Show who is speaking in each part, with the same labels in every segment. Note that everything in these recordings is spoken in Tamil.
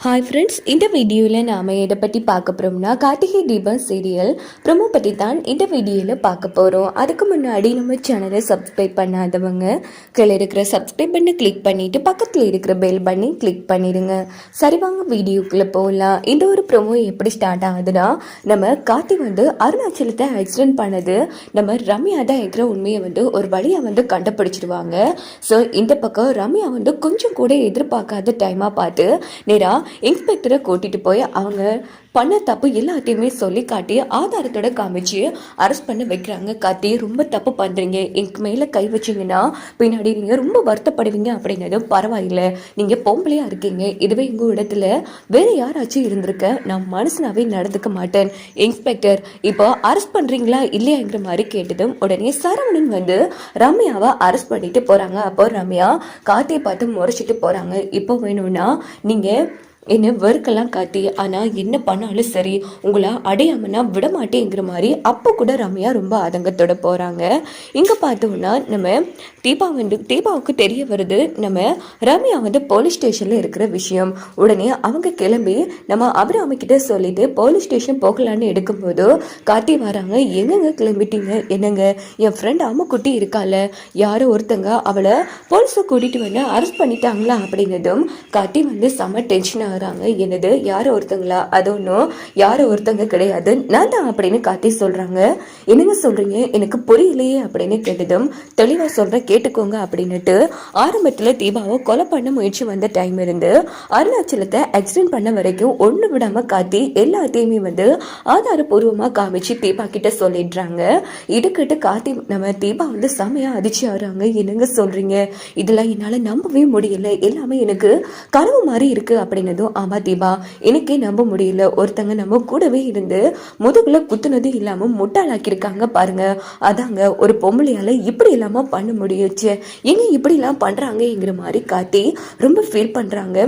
Speaker 1: ஹாய் ஃப்ரெண்ட்ஸ், இந்த வீடியோவில் நாம் எதை பற்றி பார்க்க போகிறோம்னா கார்த்திகை தீபம் சீரியல் ப்ரொமோ பற்றி தான் இந்த வீடியோவில் பார்க்க போகிறோம். அதுக்கு முன்னாடி நம்ம சேனலை சப்ஸ்கிரைப் பண்ணாதவங்க கீழே இருக்கிற சப்ஸ்கிரைப் பண்ணி கிளிக் பண்ணிவிட்டு பக்கத்தில் இருக்கிற பெல் பண்ணி கிளிக் பண்ணிடுங்க. சரி வாங்க வீடியோக்குள்ளே போகலாம். இந்த ஒரு ப்ரொமோ எப்படி ஸ்டார்ட் ஆகுதுன்னா, நம்ம கார்த்தி அருணாச்சலத்தை ஆக்சிடென்ட் பண்ணது நம்ம ரம்யா தான் இருக்கிற உண்மையை ஒரு வழியாக கண்டுபிடிச்சிடுவாங்க. ஸோ இந்த பக்கம் ரம்யா கொஞ்சம் கூட எதிர்பார்க்காத டைமாக பார்த்து நேராக இன்ஸ்பெக்டரை கூட்டிட்டு போய் அவங்க பண்ண தப்பு எல்லாத்தையுமே சொல்லி காட்டி ஆதாரத்தோட காமிச்சு அரெஸ்ட் பண்ண வைக்கிறாங்க. காட்டி ரொம்ப தப்பு பண்றீங்க, எனக்கு மேல கை வச்சிங்கன்னா பின்னாடி நீங்க ரொம்ப வருத்தப்படுவீங்க அப்படின்னதும், பரவாயில்ல நீங்க பொம்பளையா இருக்கீங்க, இதுவே எங்க இடத்துல வேற யாராச்சும் இருந்திருக்க நான் மனுஷனாவே நடந்துக்க மாட்டேன். இன்ஸ்பெக்டர் இப்போ அரெஸ்ட் பண்றீங்களா இல்லையாங்கிற மாதிரி கேட்டதும் உடனே சரவணன் ரம்யாவை அரெஸ்ட் பண்ணிட்டு போறாங்க. அப்போ ரம்யா காத்தியை பார்த்து முறைச்சிட்டு போறாங்க. இப்போ வேணும்னா நீங்க என்ன வெறுக்கெல்லாம் காட்டி ஆனால் என்ன பண்ணாலும் சரி உங்களை அடையாமனா விடமாட்டேங்கிற மாதிரி அப்போ கூட ரம்யா ரொம்ப ஆதங்கத்தோட போகிறாங்க. இங்கே பார்த்தோம்னா நம்ம தீபாவுக்கு தெரிய வருது நம்ம ரம்யா போலீஸ் ஸ்டேஷனில் இருக்கிற விஷயம். உடனே அவங்க கிளம்பி நம்ம அபிராமிக்கிட்ட சொல்லிட்டு போலீஸ் ஸ்டேஷன் போகலான்னு எடுக்கும்போது காட்டி வராங்க. எங்கெங்க கிளம்பிட்டீங்க? என்னங்க என் ஃப்ரெண்ட் அம்முக்குட்டி இருக்கால, யாரோ ஒருத்தங்க அவளை போலீஸை கூட்டிகிட்டு அரெஸ்ட் பண்ணிட்டாங்களா அப்படின்னதும் காட்டி செம்ம டென்ஷன் ஆகுறாங்க. என்னது யாரோ ஒருத்தங்களா? அது ஒன்றும் யாரோ ஒருத்தங்க கிடையாது, நான் தான் அப்படின்னு காட்டி சொல்றாங்க. என்னங்க சொல்றீங்க, எனக்கு புரியலையே அப்படின்னு கேட்டதும் தெளிவா சொல்றேன் கேட்டுக்கோங்க அப்படின்னுட்டு ஆரம்பத்துல தீபாவை கொலை பண்ண முயற்சி வந்த டைம் இருந்து அருணாச்சலத்தை ஆக்சிடென்ட் பண்ண வரைக்கும் ஒண்ணு விடாம காட்டி எல்லாத்தையுமே ஆதாரபூர்வமா காமிச்சு தீபா கிட்ட சொல்லிடுறாங்க. இதுக்கிட்ட காட்டி நம்ம தீபா செமையா அதிர்ச்சி ஆகுறாங்க. என்னங்க சொல்றீங்க, இதெல்லாம் என்னால நம்பவே முடியல, எல்லாமே எனக்கு கனவு மாதிரி இருக்கு அப்படின்னதும், ஆமா தீபா எனக்கே நம்ப முடியல, ஒருத்தங்க நம்ம கூடவே இருந்து முதுகுல குத்துனது இல்லாம முட்டாளாக்கியிருக்காங்க பாருங்க. அதாங்க ஒரு பொம்பளையால இப்படி இல்லாம பண்ண முடியுச்சு, எங்க இப்படி எல்லாம் பண்றாங்கிற மாதிரி காட்டி ரொம்ப ஃபீல் பண்றாங்க.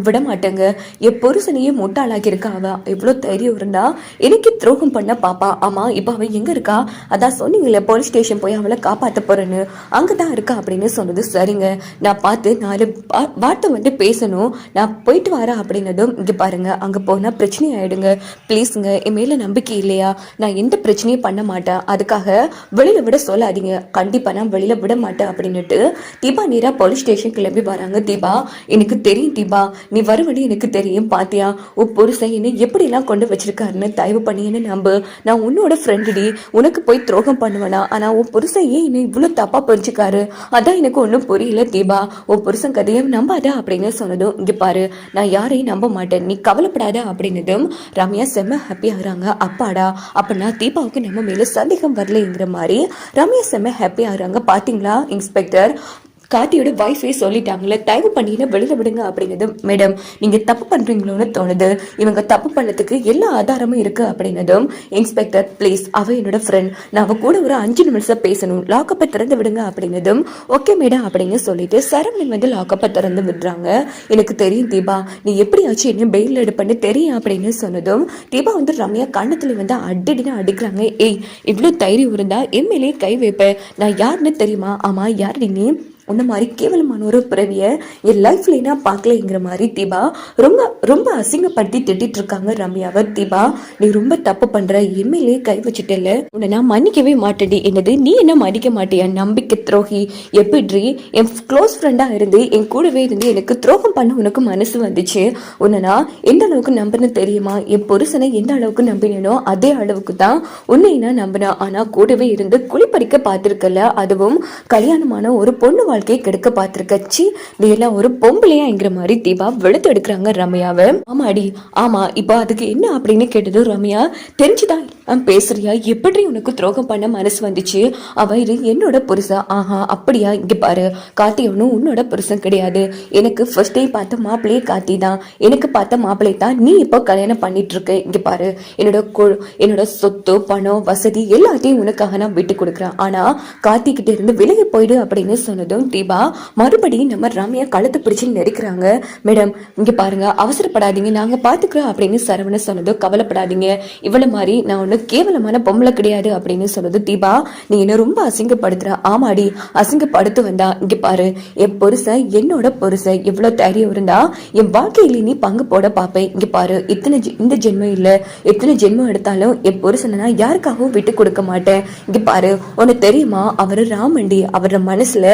Speaker 1: விட மாட்டேங்க, என் புருஷனையே முட்டாளாக்கி இருக்கா, அவ எவ்வளோ தைரியம் இருந்தா எனக்கு துரோகம் பண்ண பாப்பா. ஆமா இப்போ அவன் எங்க இருக்கா? அதான் சொன்னீங்களே போலீஸ் ஸ்டேஷன் போய் அவளை காப்பாற்ற போறேன்னு, அங்கதான் இருக்கா அப்படின்னு சொன்னது. சரிங்க நான் பார்த்து 4 வார்த்தை பேசணும், நான் போயிட்டு வரேன் அப்படின்னதும், இங்க பாருங்க அங்க போனா பிரச்சனை ஆயிடுங்க, ப்ளீஸுங்க என் மேல நம்பிக்கை இல்லையா? நான் எந்த பிரச்சனையும் பண்ண மாட்டேன், அதுக்காக வெளியில விட சொல்லாதீங்க, கண்டிப்பா நான் வெளியில விட மாட்டேன் அப்படின்னுட்டு தீபா நேரா போலீஸ் ஸ்டேஷன் கிளம்பி வராங்க. தீபா எனக்கு தெரியும் தீபா, நீ வருவடி எனக்கு தெரியும், பாத்தியா உன் புருஷன் என்ன எப்படி எல்லாம் கொண்டு வச்சிருக்காருன்னு, தயவு பண்ணி என்ன நம்பு, நான் உன்னோட ஃப்ரெண்டுடி, உனக்கு போய் துரோகம் பண்ணுவேனா? ஆனா உன் புருஷன் ஏன் என்ன இவ்வளவு தப்பா புரிஞ்சுக்காரு, அதான் எனக்கு ஒன்னும் புரியல தீபா, உன் புருஷன் கதையை நம்பாத அப்படின்னு சொன்னதும், இங்க பாரு நான் யாரையும் நம்ப மாட்டேன், நீ கவலைப்படாத அப்படின்னதும் ரம்யா செம்ம ஹாப்பி ஆகுறாங்க. அப்பாடா அப்படின்னா தீபாவுக்கு நம்ம மேல சந்தேகம் வரலைங்கிற மாதிரி ரம்யா செம்ம ஹாப்பி ஆகுறாங்க. பாத்தீங்களா இன்ஸ்பெக்டர் கார்த்தியோட வைஃபே சொல்லிட்டாங்களே, தயவு பண்ணின வெளியில விடுங்க அப்படின்னது. மேடம் நீங்க தப்பு பண்றீங்களோன்னு தோணுது, இவங்க தப்பு பண்ணதுக்கு எல்லா ஆதாரமும் இருக்கு அப்படின்னதும், இன்ஸ்பெக்டர் ப்ளீஸ் அவ என்னோட ஃப்ரெண்ட், நான் அவ கூட ஒரு 5 நிமிஷம் பேசணும், லாக்கப்பை திறந்து விடுங்க அப்படின்னதும், ஓகே மேடம் அப்படின்னு சொல்லிட்டு சரவணன் லாக்கப்பை திறந்து விடுறாங்க. எனக்கு தெரியும் தீபா, நீ எப்படியாச்சும் என்ன பெயில் எடுப்பன்னு தெரியும் அப்படின்னு சொன்னதும், தீபா ரம்யா கண்ணத்துல அடின்னு அடிக்கிறாங்க. ஏய் இவ்வளவு தைரியம் இருந்தா எம்எல்ஏ கை வைப்ப, நான் யாருன்னு தெரியுமா? ஆமா யார் நீ? உன்ன மாதிரி கேவலமான ஒரு பிறவிய என் லைஃப்ல நான் பார்க்கலங்கிற மாதிரி தீபா ரொம்ப ரொம்ப அசிங்கப்படுத்தி திட்டிட்டு இருக்காங்க ரம்யாவை. தீபா நீ ரொம்ப தப்பு பண்ற, எம்எல்ஏ கை வச்சுட்டல, உன்னை நான் மன்னிக்கவே மாட்டேடி. என்னது நீ என்ன மன்னிக்க மாட்டியா? நம்பிக்கை துரோகி, எப்படி என் க்ளோஸ் ஃப்ரெண்டா இருந்து என் கூடவே இருந்து எனக்கு துரோகம் பண்ண உனக்கு மனசு வந்துச்சு? உன்னை நான் எந்த அளவுக்கு நம்பினு தெரியுமா? என் புருஷனை எந்த அளவுக்கு நம்பினோ அதே அளவுக்கு தான் உன்னை நான் நம்பினா. ஆனா கூடவே இருந்து குளிப்பறிக்க பார்த்திருக்கல, அதுவும் கல்யாணமான ஒரு பொண்ணு வாழ்க்கையை கெடுக்க பார்த்திருக்கச்சி, நீ எல்லாம் ஒரு பொம்பளையாங்கிற மாதிரி தீபா வெளுத்து எடுக்கிறாங்க ரம்யாவை. ஆமாடி ஆமா, இப்போ அதுக்கு என்ன அப்படின்னு கேட்டது ரம்யா. தெரிஞ்சுதான் பேசுறியா? எப்படி உனக்கு துரோகம் பண்ண மனசு வந்துச்சு? அவ இது என்னோட புருஷன். ஆஹா அப்படியா? இங்க பாரு கார்த்தி ஒன்னும் உன்னோட புருஷன் கிடையாது, எனக்கு ஃபர்ஸ்ட் டே பார்த்த மாப்பிள்ளையே கார்த்தி தான், எனக்கு பார்த்த மாப்பிள்ளை தான் நீ இப்போ கல்யாணம் பண்ணிட்டு இருக்க. இங்க பாரு என்னோட சொத்து பணம் வசதி எல்லாத்தையும் உனக்காக நான் விட்டு கொடுக்குறேன், ஆனா கார்த்தி கிட்ட இருந்து விலகி போயிடு அப்படின்னு சொன்னதும் தீபா மறுபடியும் நம்ம ரம்யா கழுத்தை பிடிச்சு நெரிக்கிறாங்க. மேடம் இங்க பாருங்க, அவசரப்படாதீங்க, நாங்க பாத்துக்கிறோம் அப்படின்னு சரவண சொன்னதும் கவலைப்படாதீங்க, இவ்வளவு மாதிரி நான் ஒன்னும் கேவலமான பொம்பளை கிடையாது அப்படின்னு சொன்னது தீபா நீ என்ன ரொம்ப அசிங்கப்படுத்துற. ஆமாடி அசிங்கப்படுத்து வந்தா, இங்க பாரு என் புருஷன் என்னோட புருஷன், எவ்வளவு தைரியம் இருந்தா என் வாழ்க்கையில நீ பங்கு போட பாப்பேன். இங்க பாரு இந்த ஜென்மம் இல்ல எத்தனை ஜென்மம் எடுத்தாலும் என் புருஷனை நான் யாருக்காகவும் விட்டு கொடுக்க மாட்டேன். இங்க பாரு உனக்கு தெரியுமா, அவரு ராமண்டி, அவர மனசுல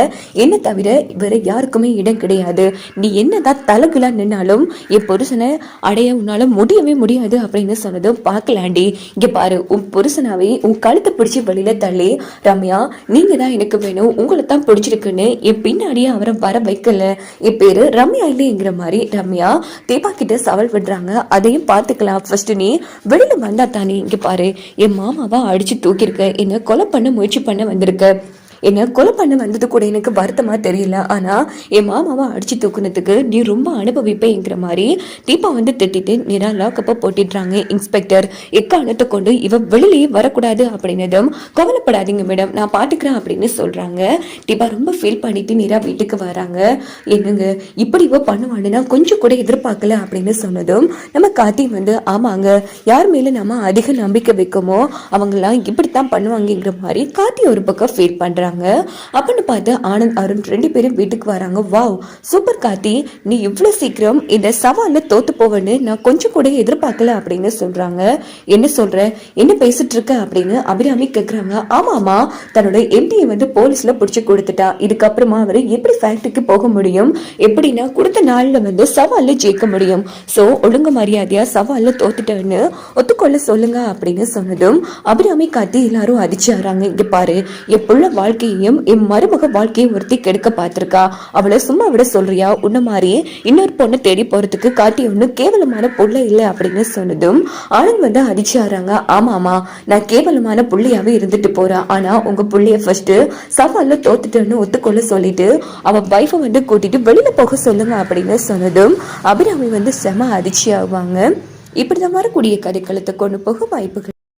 Speaker 1: என்ன தவிர வேற யாருக்குமே இடம் கிடையாது. நீ என்னதான் தலகுலா நின்னாலும் என் புருஷனை அடைய உன்னால முடியவே முடியாது அப்படின்னு சொன்னதும் பார்க்கலாண்டி. இங்க பாரு உன் புருஷனாவே உன் கழுத்தை பிடிச்சி வெளியில தள்ளி, ரம்யா நீங்க தான் எனக்கு வேணும், உங்களை தான் பிடிச்சிருக்குன்னு என் பின்னாடியே அவரை வர வைக்கல. என் பேரு ரம்யா இல்லைங்கிற மாதிரி ரம்யா தீபா கிட்ட சவால் விடுறாங்க. அதையும் பார்த்துக்கலாம், ஃபர்ஸ்ட் நீ வெளியில வந்தா தானே. இங்க பாரு என் மாமாவா அடிச்சு தூக்கியிருக்க, என்ன கொலை பண்ண முயற்சி பண்ண வந்திருக்க, என்ன கொலை பண்ண வந்தது கூட எனக்கு வருத்தமா தெரியல, ஆனா என் மாமாவை அடிச்சு தூக்குனதுக்கு நீ ரொம்ப அனுபவிப்பேங்கிற மாதிரி தீபா வந்து திட்டிட்டு நேரா லாக்கப்ப போட்டிடுறாங்க. இன்ஸ்பெக்டர் எக்காரணத்தை கொண்டு இவ வெளியிலேயே வரக்கூடாது அப்படின்னதும் கவலைப்படாதீங்க மேடம் நான் பாத்துக்கிறேன் அப்படின்னு சொல்றாங்க. தீபா ரொம்ப ஃபீல் பண்ணிட்டு நேரா வீட்டுக்கு வராங்க. என்னங்க இப்படி இவ பண்ணுவான்னு நான் கொஞ்சம் கூட எதிர்பார்க்கல அப்படின்னு சொன்னதும் நம்ம கார்த்தி வந்து ஆமாங்க, யார் மேல நம்ம அதிக நம்பிக்கை வைக்கமோ அவங்கெல்லாம் இப்படித்தான் பண்ணுவாங்கிற மாதிரி கார்த்தி ஒரு பக்கம் ஃபீல் பண்றாங்க. அப்படின்னு பார்த்து ஆனந்த் அருண் 2 பேரும் வீட்டுக்கு வராங்க. வாவ் சூப்பர் கார்த்தி, நீ இவ்வளவு சீக்கிரம் இந்த சவால்ல தோத்து போவன்னு நான் கொஞ்சம் கூட எதிர்பார்க்கல அப்படின்னு சொல்றாங்க. என்ன சொல்ற, என்ன பேசிட்டு இருக்க அப்படின்னு அபிராமி கேக்குறாங்க. ஆமாமா, தன்னோட எம்டியை வந்து போலீஸ்ல புடிச்சு கொடுத்துட்டா, இதுக்கப்புறமா அவரு எப்படி ஃபேக்டரிக்கு போக முடியும், எப்படின்னா கொடுத்த நாள்ல வந்து சவால்ல ஜெயிக்க முடியும், சோ ஒழுங்கு மரியாதையா சவால்ல தோத்துட்டேன்னு ஒத்துக்கொள்ள சொல்லுங்க அப்படின்னு சொன்னதும் அபிராமி கார்த்தி எல்லாரும் அதிர்ச்சியாராங்க. இங்க பாரு என் புள்ள வாழ்க்கையையும் என் மருமக வாழ்க்கையும் ஒருத்தி கெடுக்க பார்த்திருக்கா, அவளை சும்மா விட சொல்றியா, உன்ன மாதிரி இன்னொரு பொண்ணு தேடி போறதுக்கு காட்டி ஒண்ணு கேவலமான புள்ள இல்ல அப்படின்னு சொன்னதும் ஆனந்த் வந்து அதிர்ச்சியாராங்க. ஆமாமா நான் கேவலமான புள்ளையாவே இருந்துட்டு போறேன், ஆனா உங்க புள்ளைய ஃபர்ஸ்ட் சவால்ல தோத்துட்டேன்னு ஒத்துக்கொள்ள சொல்லிட்டு அவ வைஃபை வந்து கூட்டிட்டு வெளியில போக சொல்லுங்க அப்படின்னு சொன்னதும் அபிராமி வந்து செம அதிர்ச்சி ஆவாங்க. இப்படிதான் வரக்கூடிய கதைக்களத்தை கொண்டு போக வாய்ப்புகள்